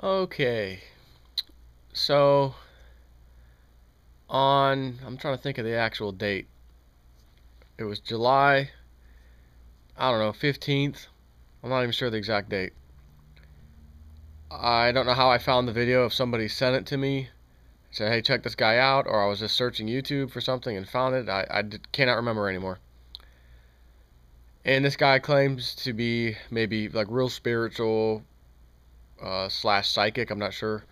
Okay, so I'm trying to think of the actual date. It was July, I don't know, 15th. I'm not even sure the exact date. I don't know how I found the video. If somebody sent it to me, said, hey, check this guy out, or I was just searching YouTube for something and found it. Cannot remember anymore. And this guy claims to be maybe like real spiritual slash psychic. I'm not sure.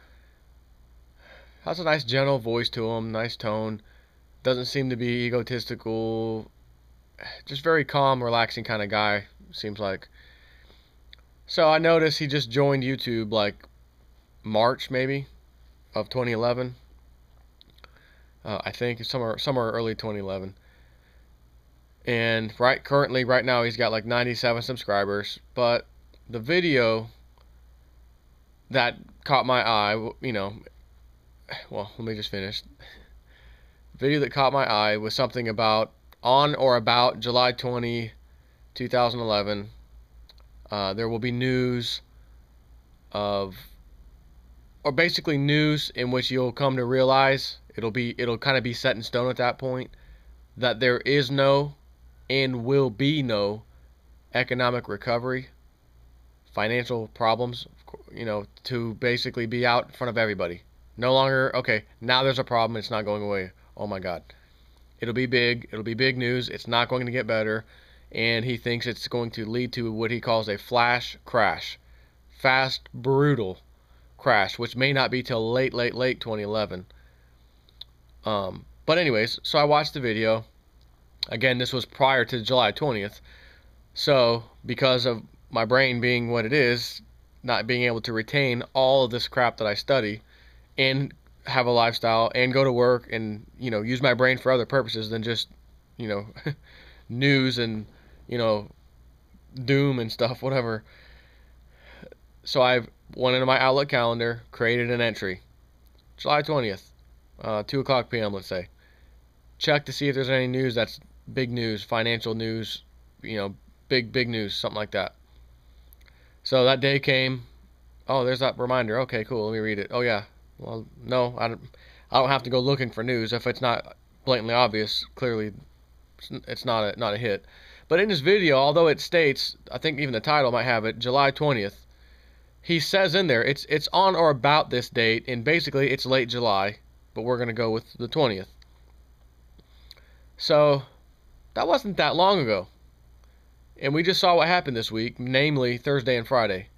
Has a nice gentle voice to him, nice tone. Doesn't seem to be egotistical. Just very calm, relaxing kind of guy, seems like. So I noticed he just joined YouTube like March maybe of 2011. I think somewhere early 2011. And currently right now he's got like 97 subscribers, but the video that caught my eye, well, let me just finish. The video that caught my eye was something about on or about July 20, 2011. There will be news of, or basically news in which you'll come to realize it'll kind of be set in stone at that point that there is no and will be no economic recovery, financial problems, to basically be out in front of everybody. No longer, okay, now there's a problem, it's not going away. Oh my God. It'll be big news, it's not going to get better, and he thinks it's going to lead to what he calls a flash crash. Fast, brutal crash, which may not be till late 2011. But anyways, so I watched the video. Again, this was prior to July 20th. So, because of my brain being what it is, not being able to retain all of this crap that I study and have a lifestyle and go to work and, use my brain for other purposes than just, news and, doom and stuff, whatever. So I went into my Outlook calendar, created an entry. July 20th, 2 o'clock p.m., let's say. Check to see if there's any news that's big news, financial news, big news, something like that. So that day came. Oh, there's that reminder. Okay, cool. Let me read it. Oh yeah. Well, no, I don't have to go looking for news if it's not blatantly obvious. Clearly, it's not a hit. But in this video, although it states, I think even the title might have it, July 20th, he says in there it's on or about this date, and basically it's late July, but we're gonna go with the 20th. So that wasn't that long ago. And we just saw what happened this week, namely Thursday and Friday.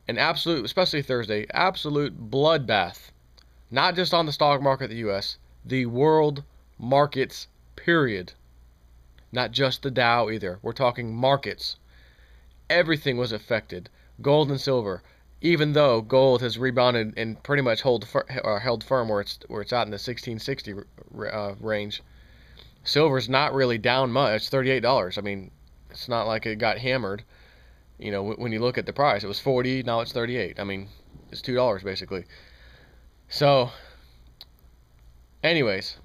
An absolute, especially Thursday, absolute bloodbath. Not just on the stock market, the U.S., the world markets, period. Not just the Dow either. We're talking markets. Everything was affected. Gold and silver. Even though gold has rebounded and pretty much held firm where it's at in the 1660 range. Silver's not really down much. It's $38. I mean, it's not like it got hammered. When you look at the price, it was 40, now it's 38. I mean, it's $2 basically. So, anyways,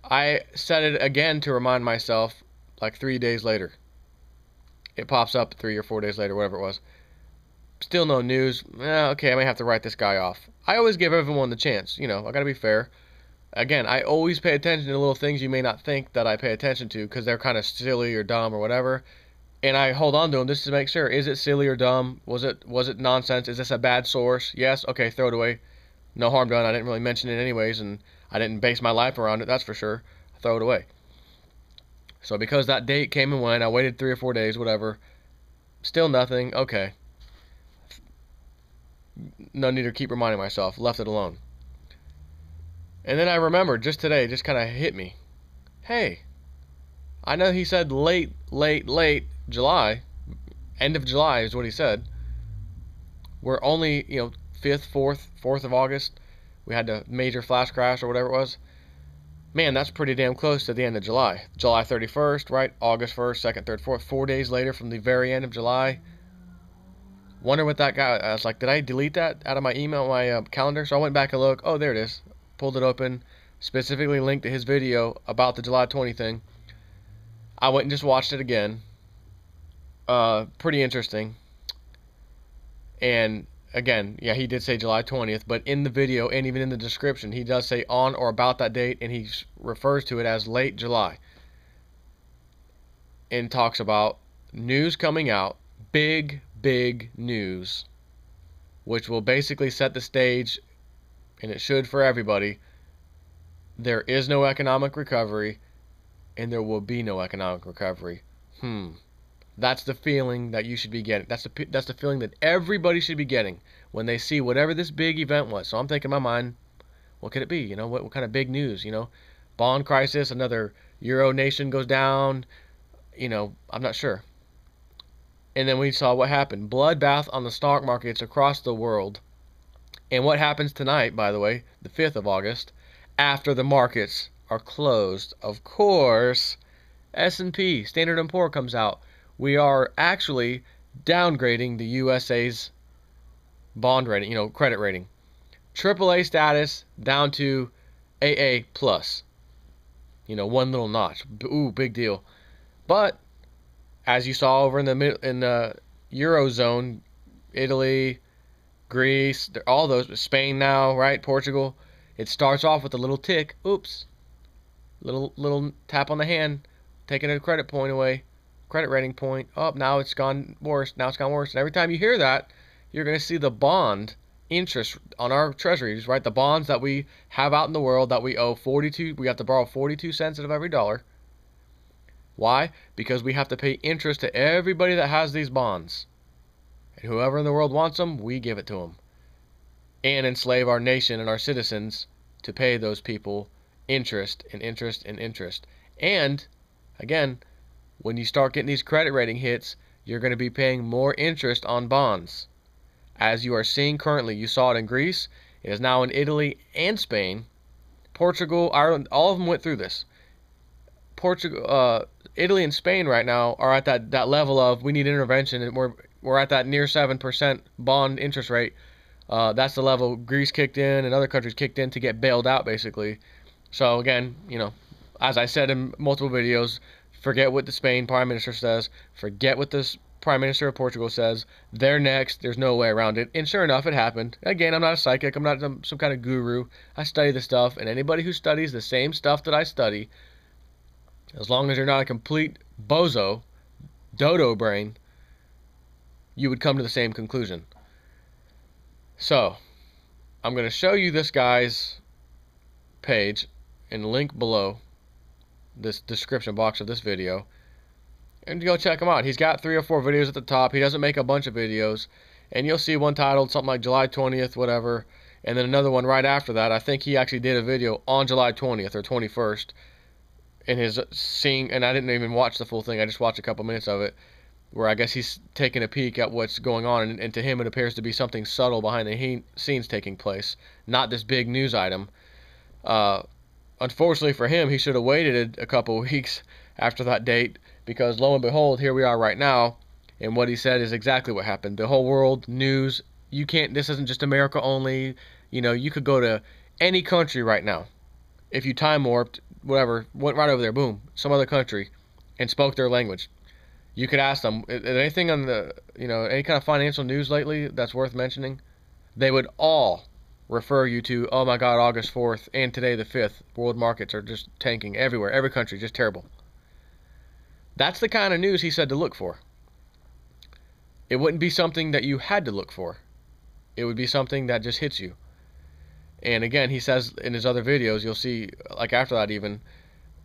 I set it again to remind myself like 3 days later. It pops up 3 or 4 days later, whatever it was. Still no news. Okay, I may have to write this guy off. I always give everyone the chance. I gotta be fair. Again, I always pay attention to little things you may not think that I pay attention to because they're kind of silly or dumb or whatever. And I hold on to them just to make sure. Is it silly or dumb? Was it nonsense? Is this a bad source? Yes? Okay, throw it away. No harm done. I didn't really mention it anyways, and I didn't base my life around it, that's for sure. Throw it away. So because that date came and went, I waited 3 or 4 days, whatever. Still nothing. Okay. No need to keep reminding myself. Left it alone. And then I remembered just today, just kind of hit me. Hey, I know he said late July. End of July is what he said. We're only, 5th, 4th of August. We had the major flash crash or whatever it was. Man, that's pretty damn close to the end of July. July 31st, right? August 1st, 2nd, 3rd, 4th. 4 days later from the very end of July. Wonder what that guy, I was like, did I delete that out of my email, my calendar? So I went back and looked. Oh, there it is. Pulled it open. Specifically linked to his video about the July 20 thing. I went and just watched it again. Pretty interesting. And again, yeah, he did say July 20th, but in the video and even in the description, he does say on or about that date, and he refers to it as late July. And talks about news coming out, big news, which will basically set the stage, and it should for everybody. There is no economic recovery, and there will be no economic recovery. That's the feeling that you should be getting. That's the feeling that everybody should be getting when they see whatever this big event was. So I'm thinking in my mind, what could it be? You know, what kind of big news? You know, bond crisis, another Euro nation goes down. You know, I'm not sure. And then we saw what happened. Bloodbath on the stock markets across the world. And what happens tonight, by the way, the 5th of August, after the markets are closed? Of course, S&P, Standard & Poor comes out. We are actually downgrading the USA's bond rating, you know, credit rating. AAA status down to AA plus. You know, one little notch. Ooh, big deal. But as you saw over in the Eurozone, Italy, Greece, all those, Spain now, right? Portugal. It starts off with a little tick. Oops. Little tap on the hand, taking a credit point away, credit rating point. Oh, now it's gone worse. Now it's gone worse. And every time you hear that, you're going to see the bond interest on our treasuries, right? The bonds that we have out in the world that we owe 42. We have to borrow 42 cents out of every dollar. Why? Because we have to pay interest to everybody that has these bonds. And whoever in the world wants them, we give it to them. And enslave our nation and our citizens to pay those people interest and interest and interest. And, again, when you start getting these credit rating hits, you're going to be paying more interest on bonds. As you are seeing currently, you saw it in Greece. It is now in Italy and Spain. Portugal, Ireland, all of them went through this. Italy and Spain right now are at that level of we need intervention, and we're at that near 7% bond interest rate. That's the level Greece kicked in and other countries kicked in to get bailed out, basically. So again, you know, as I said in multiple videos, forget what the Spain Prime Minister says. Forget what the Prime Minister of Portugal says. They're next. There's no way around it. And sure enough, it happened. Again, I'm not a psychic. I'm not some kind of guru. I study the stuff, and anybody who studies the same stuff that I study, as long as you're not a complete bozo, dodo brain, you would come to the same conclusion. So, I'm going to show you this guy's page and link below this description box of this video, and go check him out. He's got 3 or 4 videos at the top. He doesn't make a bunch of videos, and you'll see one titled something like July 20th, whatever, and then another one right after that. I think he actually did a video on July 20th or 21st in his seeing, and I didn't even watch the full thing. I just watched a couple minutes of it, where I guess he's taking a peek at what's going on, and to him it appears to be something subtle behind the scenes taking place, not this big news item. Unfortunately for him, he should have waited a couple weeks after that date, because lo and behold, here we are right now, and what he said is exactly what happened. The whole world news, you can't, this isn't just America only, you know, you could go to any country right now. If you time warped, whatever, went right over there, boom, some other country, and spoke their language. You could ask them, is there anything on the, you know, any kind of financial news lately that's worth mentioning? They would all refer you to, oh my God, August 4th and today the 5th, world markets are just tanking everywhere, every country, just terrible. That's the kind of news he said to look for. It wouldn't be something that you had to look for. It would be something that just hits you. And again, he says in his other videos, you'll see, like after that even,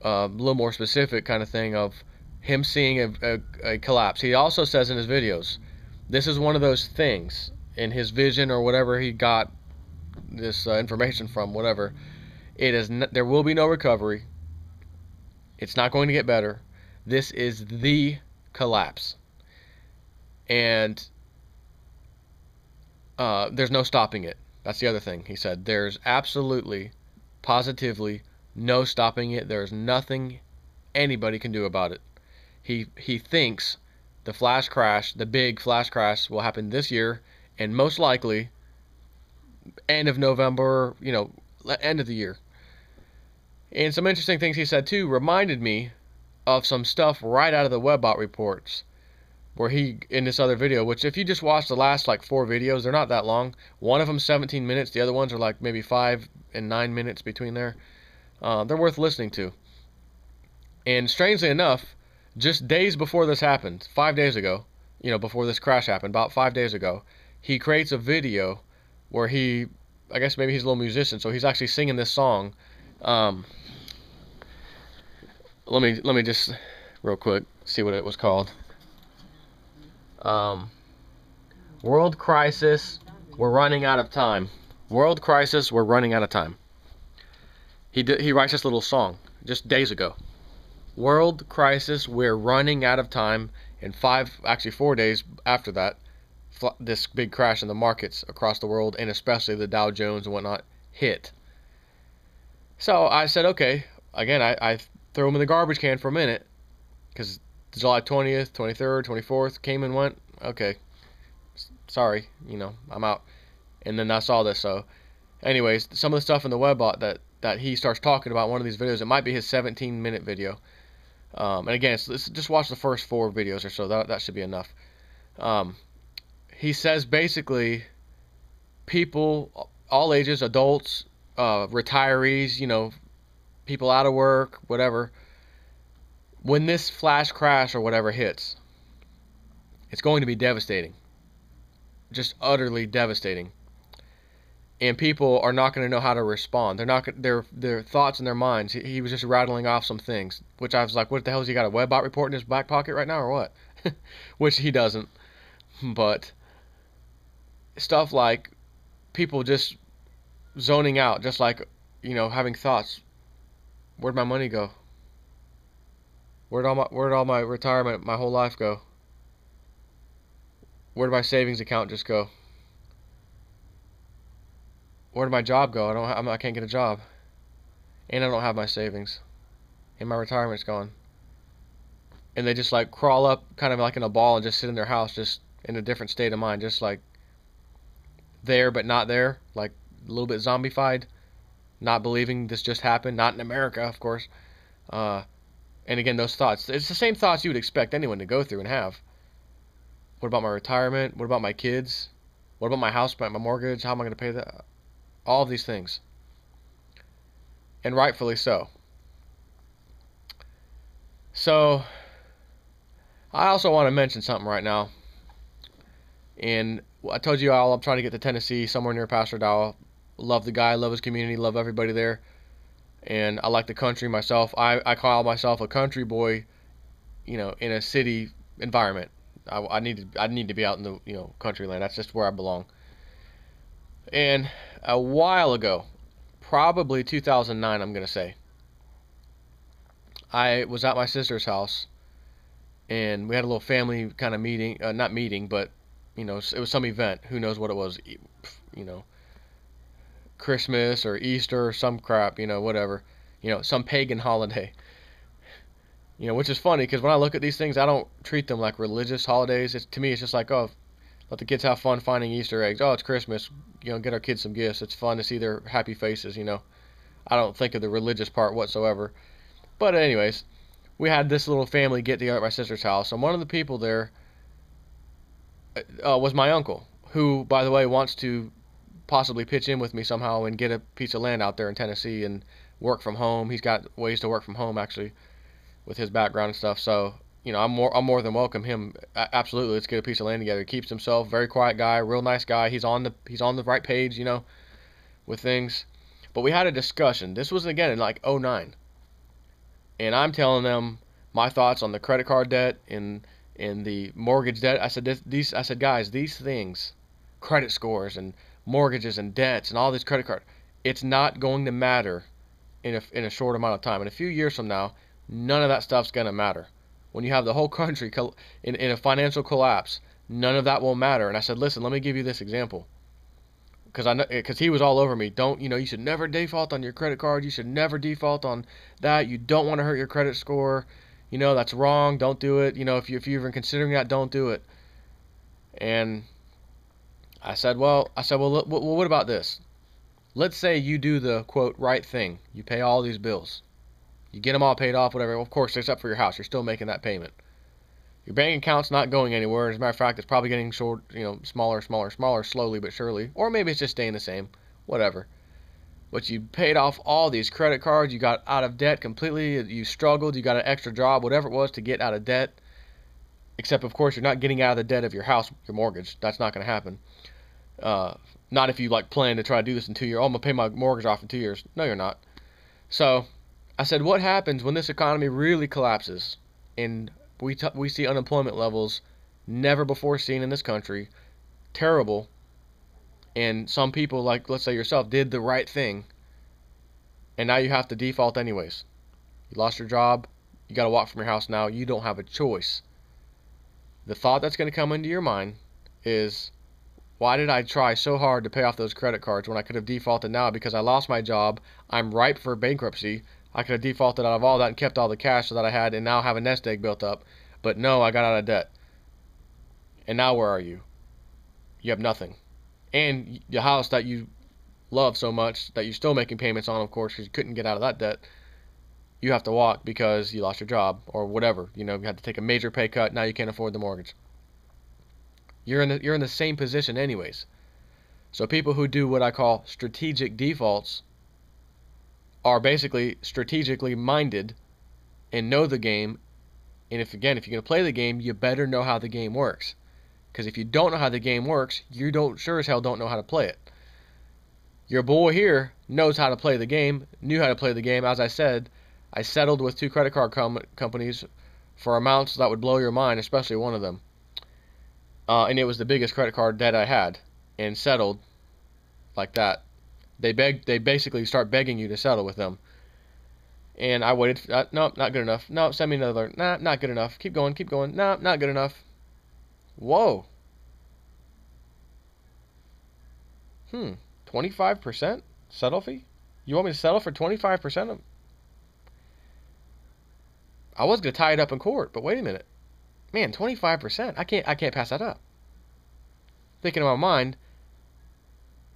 a little more specific kind of thing of him seeing a collapse. He also says in his videos, this is one of those things in his vision or whatever he got this information from, whatever. It is there will be no recovery. It's not going to get better. This is the collapse. And there's no stopping it. That's the other thing he said. There's absolutely, positively no stopping it. There's nothing anybody can do about it. He thinks the flash crash, the big flash crash, will happen this year, and most likely end of November, you know, end of the year. And some interesting things he said too reminded me of some stuff right out of the Webbot reports. where he, in this other video, which if you just watch the last like 4 videos, they're not that long. One of them 17 minutes, the other ones are like maybe 5 and 9 minutes between there. They're worth listening to. And strangely enough, just days before this happened, 5 days ago, before this crash happened, about 5 days ago, he creates a video where I guess maybe he's a little musician, so he's actually singing this song. Let me just real quick see what it was called. World Crisis, we're running out of time. World Crisis, we're running out of time. He writes this little song just days ago. World Crisis, we're running out of time. And 4 days after that, this big crash in the markets across the world, and especially the Dow Jones and whatnot, hit. So I said, okay, again, I threw them in the garbage can for a minute, because July 20th, 23rd, 24th came and went. Okay, sorry, I'm out. And then I saw this. So anyways, some of the stuff in the webbot that he starts talking about in one of these videos, it might be his 17-minute video. And again, let's just watch the first 4 videos or so. That should be enough. He says basically people, all ages, adults, retirees, people out of work, whatever, when this flash crash or whatever hits, it's going to be devastating. Just utterly devastating. And people are not going to know how to respond. They're not their thoughts in their minds. He was just rattling off some things, which I was like, what the hell has he got, a webbot report in his back pocket right now or what? Which he doesn't. But stuff like people just zoning out, just like, having thoughts. Where'd my money go? Where'd all my retirement, my whole life go? Where'd my savings account just go? Where did my job go? I can't get a job, and I don't have my savings, and my retirement's gone. And they just like crawl up, kind of like in a ball, and just sit in their house, just in a different state of mind, just like there but not there, like a little bit zombified, not believing this just happened. Not in America, of course. And again, those thoughts. It's the same thoughts you would expect anyone to go through and have. What about my retirement? What about my kids? What about my house, my mortgage? How am I going to pay that? All of these things. And rightfully so. So, I also want to mention something right now. And I told you all I'm trying to get to Tennessee, somewhere near Pastor Dowell. Love the guy, love his community, love everybody there. And I like the country myself. I call myself a country boy, in a city environment. I need to be out in the country land. That's just where I belong. And a while ago, probably 2009, I'm going to say, I was at my sister's house, and we had a little family kind of meeting, not meeting, but, it was some event. Who knows what it was, Christmas or Easter or some crap, whatever, some pagan holiday. Which is funny, because when I look at these things, I don't treat them like religious holidays. To me, it's just like, oh, let the kids have fun finding Easter eggs. Oh, it's Christmas. Get our kids some gifts. It's fun to see their happy faces, I don't think of the religious part whatsoever. But anyways, we had this little family get together at my sister's house. And one of the people there was my uncle, who, by the way, wants to possibly pitch in with me somehow and get a piece of land out there in Tennessee and work from home. He's got ways to work from home, actually, with his background and stuff. So I'm more than welcome him. Absolutely, let's get a piece of land together. He keeps himself, very quiet guy, real nice guy. He's on the right page, with things. But we had a discussion. This was again in like '09, and I'm telling them my thoughts on the credit card debt and the mortgage debt. I said, guys, these things, credit scores and mortgages and debts and all this credit card, it's not going to matter in a short amount of time. In a few years from now, none of that stuff's gonna matter. When you have the whole country in a financial collapse, none of that will matter. And I said, listen, let me give you this example. Because he was all over me. You should never default on your credit card. You should never default on that. You don't want to hurt your credit score. That's wrong. Don't do it. If you're even considering that, don't do it. And I said, well, what about this? Let's say you do the, quote, right thing. You pay all these bills. You get them all paid off, whatever. Of course, except for your house. You're still making that payment. Your bank account's not going anywhere. As a matter of fact, it's probably getting short, smaller, smaller, smaller, slowly but surely. Or maybe it's just staying the same. Whatever. But you paid off all these credit cards. You got out of debt completely. You struggled. You got an extra job, whatever it was, to get out of debt. Except, of course, you're not getting out of the debt of your house, your mortgage. That's not going to happen. Not if you plan to try to do this in 2 years. Oh, I'm going to pay my mortgage off in 2 years. No, you're not. So I said, what happens when this economy really collapses and we see unemployment levels never before seen in this country, terrible, and some people, like let's say yourself, did the right thing, and now you have to default anyways. You lost your job. You got to walk from your house now. You don't have a choice. The thought that's going to come into your mind is, why did I try so hard to pay off those credit cards when I could have defaulted now because I lost my job? I'm ripe for bankruptcy. I could have defaulted out of all that and kept all the cash that I had and now have a nest egg built up. But no, I got out of debt. And now where are you? You have nothing. And the house that you love so much that you're still making payments on, of course, because you couldn't get out of that debt, you have to walk because you lost your job or whatever. You had to take a major pay cut. Now you can't afford the mortgage. You're in the same position anyways. So people who do what I call strategic defaults are basically strategically minded and know the game. And if you're going to play the game, you better know how the game works. Because if you don't know how the game works, you sure as hell don't know how to play it. Your boy here knows how to play the game, knew how to play the game. As I said, I settled with 2 credit card companies for amounts that would blow your mind, especially one of them. And it was the biggest credit card debt I had, and settled like that. They basically start begging you to settle with them. And I waited. Nope, not good enough. No, send me another. Nah, not good enough. Keep going, keep going. Nah, not good enough. Whoa. 25% settle fee? You want me to settle for 25% of? I was gonna tie it up in court, but wait a minute. Man, 25%. I can't pass that up. Thinking in my mind,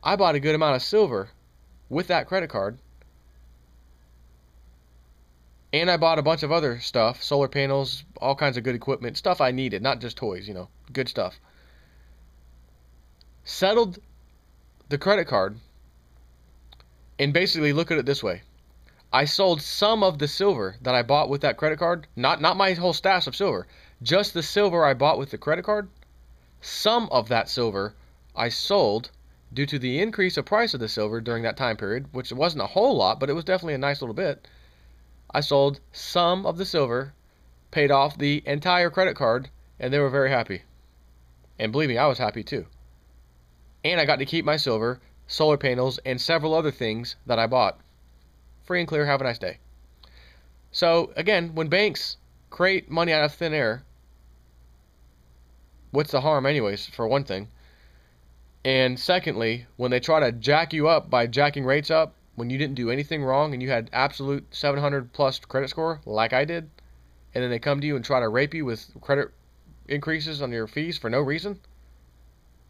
I bought a good amount of silver with that credit card. And I bought a bunch of other stuff, solar panels, all kinds of good equipment, stuff I needed, not just toys, good stuff. Settled the credit card, and basically look at it this way. I sold some of the silver that I bought with that credit card, not my whole stash of silver, just the silver I bought with the credit card. Some of that silver I sold due to the increase of price of the silver during that time period, which wasn't a whole lot, but it was definitely a nice little bit. I sold some of the silver, paid off the entire credit card, and they were very happy. And believe me, I was happy too. And I got to keep my silver, solar panels, and several other things that I bought. Free and clear, have a nice day. So, again, when banks create money out of thin air, what's the harm anyways, for one thing? And secondly, when they try to jack you up by jacking rates up, when you didn't do anything wrong and you had absolute 700 plus credit score, like I did, and then they come to you and try to rape you with credit increases on your fees for no reason,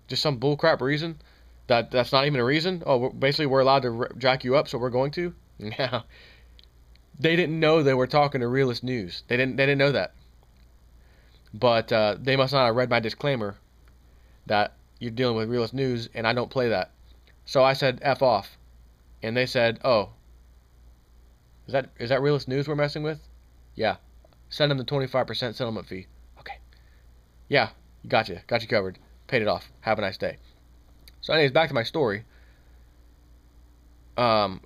just some bullcrap reason, that's not even a reason. Oh, basically we're allowed to jack you up, so we're going to. Yeah, they didn't know they were talking to Realist News. They didn't know that. But they must not have read my disclaimer that you're dealing with Realist News, and I don't play that. So I said F off. And they said, oh, is that Realist News we're messing with? Yeah. Send them the 25% settlement fee. Okay. Yeah, got you covered. Paid it off. Have a nice day. So anyways, back to my story. My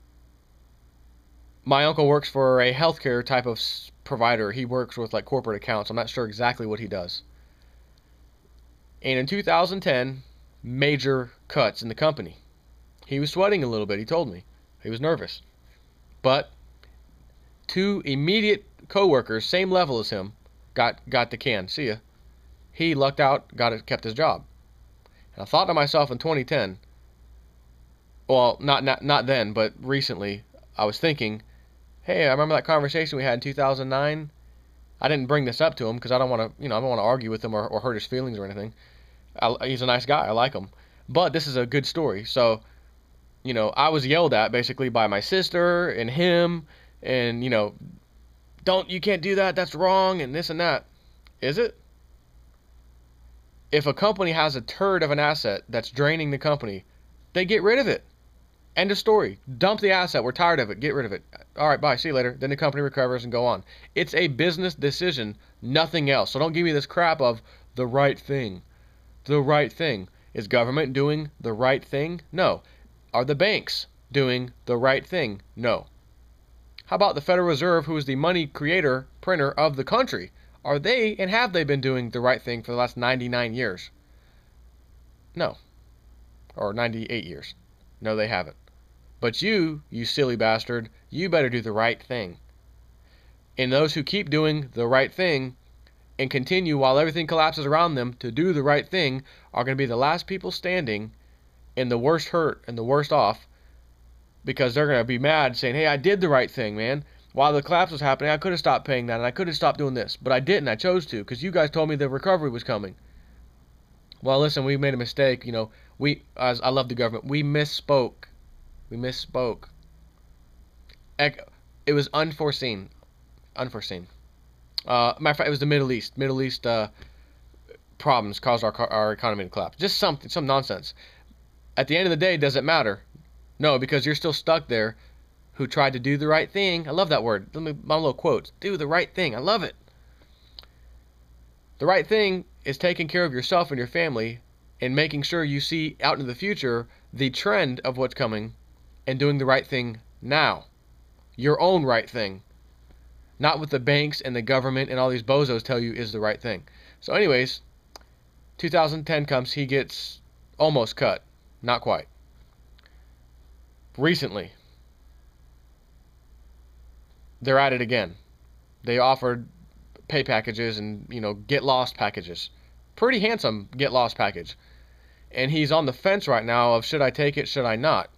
uncle works for a healthcare type of provider. He works with corporate accounts. I'm not sure exactly what he does. And in 2010, major cuts in the company. He was sweating a little bit, he told me. He was nervous. But 2 immediate co-workers, same level as him, got the can. See ya. He lucked out, kept his job. And I thought to myself in 2010, well, not then, but recently, I was thinking, hey, I remember that conversation we had in 2009. I didn't bring this up to him because I don't want to, I don't want to argue with him or hurt his feelings or anything. He's a nice guy. I like him. But this is a good story. So, I was yelled at basically by my sister and him and, you can't do that. That's wrong and this and that. Is it? If a company has a turd of an asset that's draining the company, they get rid of it. End of story. Dump the asset. We're tired of it. Get rid of it. All right, bye. See you later. Then the company recovers and go on. It's a business decision, nothing else. So don't give me this crap of the right thing. The right thing. Is government doing the right thing? No. Are the banks doing the right thing? No. How about the Federal Reserve, who is the money creator, printer of the country? Are they and have they been doing the right thing for the last 99 years? No. Or 98 years. No, they haven't. But you silly bastard, you better do the right thing. And those who keep doing the right thing and continue while everything collapses around them to do the right thing are going to be the last people standing and the worst hurt and the worst off, because they're going to be mad saying, hey, I did the right thing, man. While the collapse was happening, I could have stopped paying that and I could have stopped doing this, but I didn't. I chose to because you guys told me the recovery was coming. Well, listen, we made a mistake. You know, I love the government. We misspoke. We misspoke. It was unforeseen. Unforeseen. Matter of fact, it was the Middle East. Middle East problems caused our economy to collapse. Just some nonsense. At the end of the day, does it matter? No, because you're still stuck there who tried to do the right thing. I love that word. My little quotes. Do the right thing. I love it. The right thing is taking care of yourself and your family and making sure you see out into the future the trend of what's coming and doing the right thing now. Your own right thing. Not what the banks and the government and all these bozos tell you is the right thing. So anyways, 2010 comes, he gets almost cut. Not quite. Recently, they're at it again. They offered pay packages and, get lost packages. Pretty handsome get lost package. And he's on the fence right now of should I take it, should I not?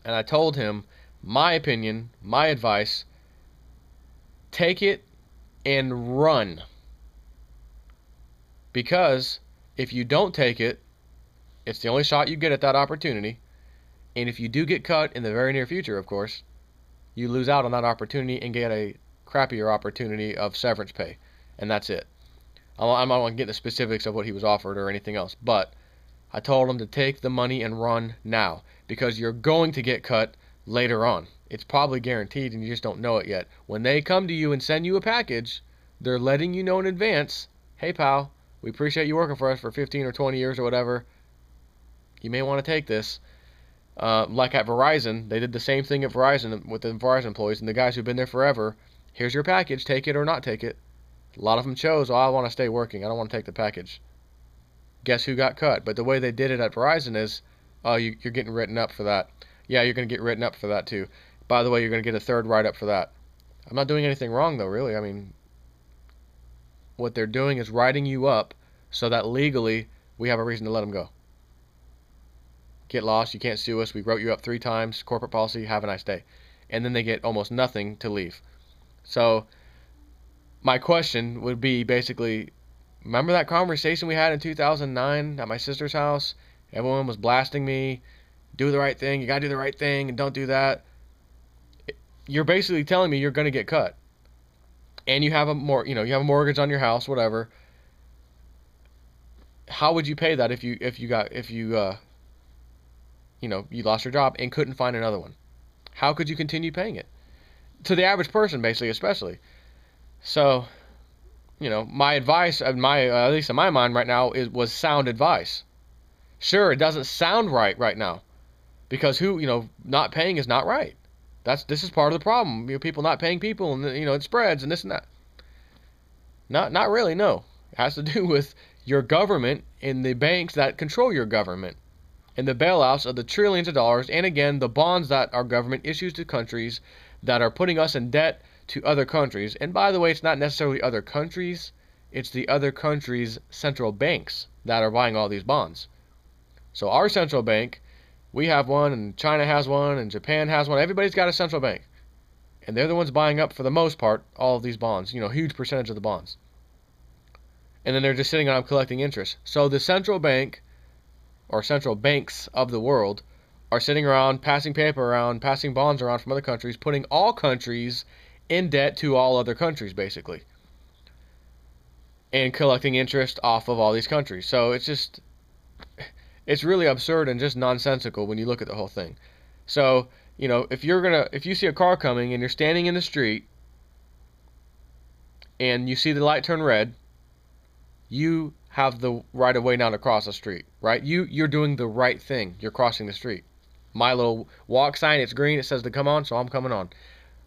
And I told him my opinion, my advice, take it and run. Because if you don't take it, it's the only shot you get at that opportunity. And if you do get cut in the very near future, of course, you lose out on that opportunity and get a crappier opportunity of severance pay. And that's it. I'm not going to get the specifics of what he was offered or anything else. But I told him to take the money and run now. Because you're going to get cut later on. It's probably guaranteed and you just don't know it yet. When they come to you and send you a package, they're letting you know in advance, hey pal, we appreciate you working for us for 15 or 20 years or whatever. You may want to take this. Like at Verizon, they did the same thing at Verizon with the Verizon employees and the guys who've been there forever. Here's your package, take it or not take it. A lot of them chose, I want to stay working, I don't want to take the package. Guess who got cut? But the way they did it at Verizon is, you're getting written up for that. Yeah, you're going to get written up for that too. By the way, you're going to get a third write-up for that. I'm not doing anything wrong though, really. I mean, what they're doing is writing you up so that legally we have a reason to let them go. Get lost, you can't sue us, we wrote you up 3 times, corporate policy, have a nice day. And then they get almost nothing to leave. So, my question would be basically, remember that conversation we had in 2009 at my sister's house? Everyone was blasting me, do the right thing, you gotta do the right thing, and don't do that. You're basically telling me you're gonna get cut. And you have you have a mortgage on your house, whatever. How would you pay that if you lost your job and couldn't find another one? How could you continue paying it? To the average person, basically, especially. So, my advice, at least in my mind right now, was sound advice. Sure, it doesn't sound right now, because not paying is not right. This is part of the problem. People not paying people, and it spreads and this and that. Not really. No, it has to do with your government and the banks that control your government. And the bailouts of the trillions of dollars, and again, the bonds that our government issues to countries that are putting us in debt to other countries. And by the way, it's not necessarily other countries, it's the other countries' central banks that are buying all these bonds. So our central bank, we have one, and China has one, and Japan has one. Everybody's got a central bank. And they're the ones buying up, for the most part, all of these bonds, huge percentage of the bonds. And then they're just sitting on collecting interest. So the central bank, or central banks of the world, are sitting around, passing paper around, passing bonds around from other countries, putting all countries in debt to all other countries, basically. and collecting interest off of all these countries. So it's really absurd and just nonsensical when you look at the whole thing. So, if you see a car coming and you're standing in the street and you see the light turn red, you have the right of way now to cross the street, right? You're doing the right thing. You're crossing the street. My little walk sign, it's green, it says to come on, so I'm coming on.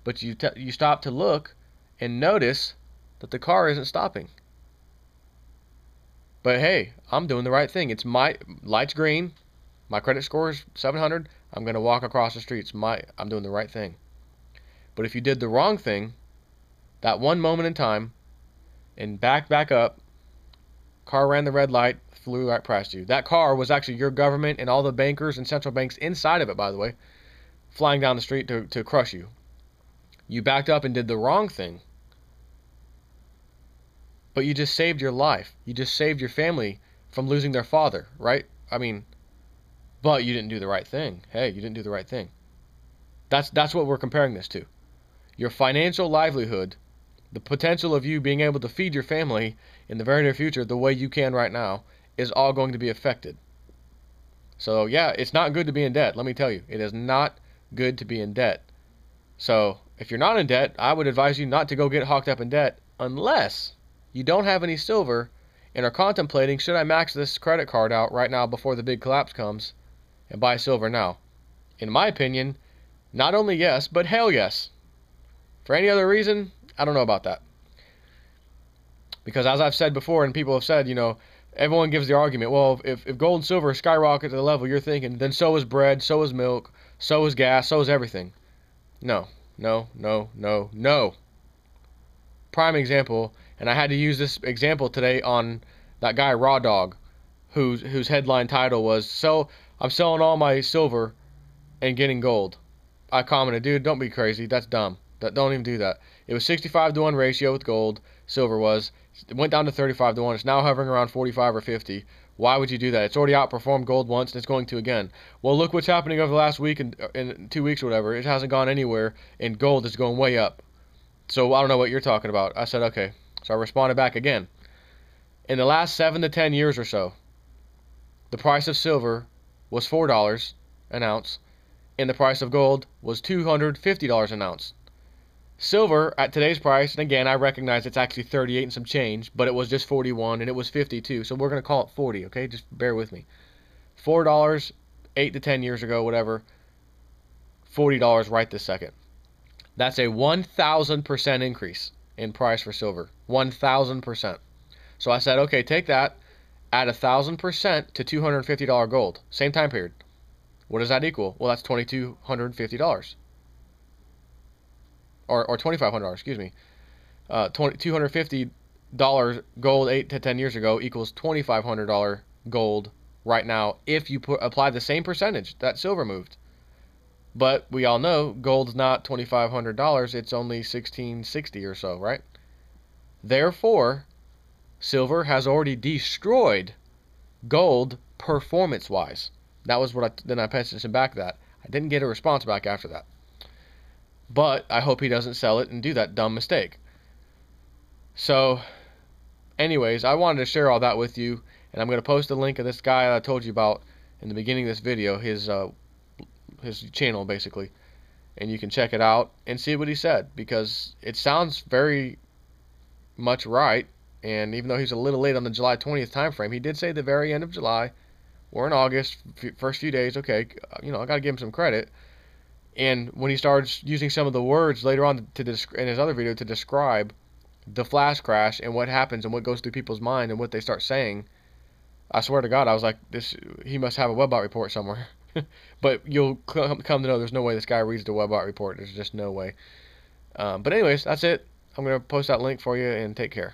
But you stop to look and notice that the car isn't stopping. But hey, I'm doing the right thing. It's my light's green. My credit score is 700. I'm going to walk across the street. I'm doing the right thing. But if you did the wrong thing, that one moment in time, and back up, car ran the red light, flew right past you. That car was actually your government and all the bankers and central banks inside of it, by the way, flying down the street to crush you. You backed up and did the wrong thing. But you just saved your life. You just saved your family from losing their father, right? But you didn't do the right thing. Hey, you didn't do the right thing. That's what we're comparing this to. Your financial livelihood, the potential of you being able to feed your family in the very near future the way you can right now, is all going to be affected. So yeah, it's not good to be in debt. Let me tell you, it is not good to be in debt. So if you're not in debt, I would advise you not to go get hawked up in debt unless you don't have any silver and are contemplating, should I max this credit card out right now before the big collapse comes and buy silver now? In my opinion, not only yes, but hell yes. For any other reason, I don't know about that. Because as I've said before, and people have said, everyone gives the argument, well, if gold and silver skyrocket to the level you're thinking, then so is bread, so is milk, so is gas, so is everything. No. Prime example, and I had to use this example today on that guy Raw Dog, whose headline title was, I'm selling all my silver and getting gold. I commented, dude, don't be crazy. That's dumb. Don't even do that. It was 65-to-1 ratio with gold. Silver was. It went down to 35-to-1. It's now hovering around 45 or 50. Why would you do that? It's already outperformed gold once, and it's going to again. Well, look what's happening over the last week and 2 weeks or whatever. It hasn't gone anywhere, and gold is going way up. So I don't know what you're talking about. I said, okay. So I responded back again. In the last 7 to 10 years or so, the price of silver was $4 an ounce, and the price of gold was $250 an ounce. Silver, at today's price, and again, I recognize it's actually 38 and some change, but it was just 41, and it was 52, so we're going to call it 40, okay? Just bear with me. $4 8 to 10 years ago, whatever, $40 right this second. That's a 1,000% increase in price for silver. 1,000%. So I said, okay, take that, add 1,000% to $250 gold. Same time period. What does that equal? Well, that's $2,250. Or $2,500, excuse me. $250 gold 8 to 10 years ago equals $2,500 gold right now if you apply the same percentage that silver moved. But we all know gold's not $2,500, it's only $1,660 or so, right? Therefore, silver has already destroyed gold performance-wise. That was what then I messaged him back that. I didn't get a response back after that. But I hope he doesn't sell it and do that dumb mistake. So, anyways, I wanted to share all that with you, and I'm going to post a link of this guy that I told you about in the beginning of this video, his channel basically, and you can check it out and see what he said, because it sounds very much right. And even though he's a little late on the July 20th time frame, he did say the very end of July. We're in August, first few days. Okay, I got to give him some credit. And when he starts using some of the words later on in his other video to describe the flash crash and what happens and what goes through people's mind and what they start saying, I swear to God, I was like, he must have a Webbot report somewhere. But you'll come to know there's no way this guy reads the Webbot report. There's just no way. But anyways, that's it. I'm going to post that link for you, and take care.